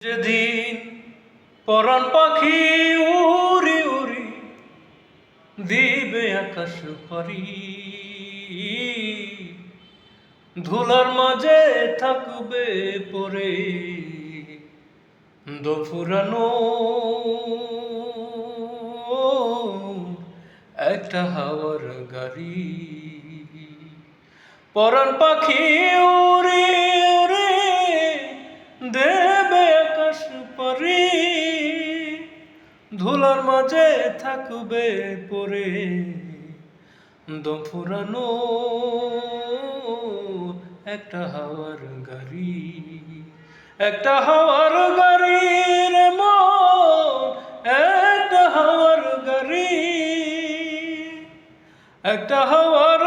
যেদিন পরাণ পাখি উড়ি উড়ি দিবে আকাশ পারি, ধুলার মাঝে থাকবে পরে দফুরানো একটা হাওয়ার গাড়ি। পরাণ পাখি উড়ি উড়ি দেবে আকাশ পারি, ধুলার মাঝে থাকবে পরে দম ফুরানো একটা হাওয়ার গাড়ি। একটা হাওয়ার গাড়ি রে মন, একটা হাওয়ার গাড়ি, একটা হাওয়ার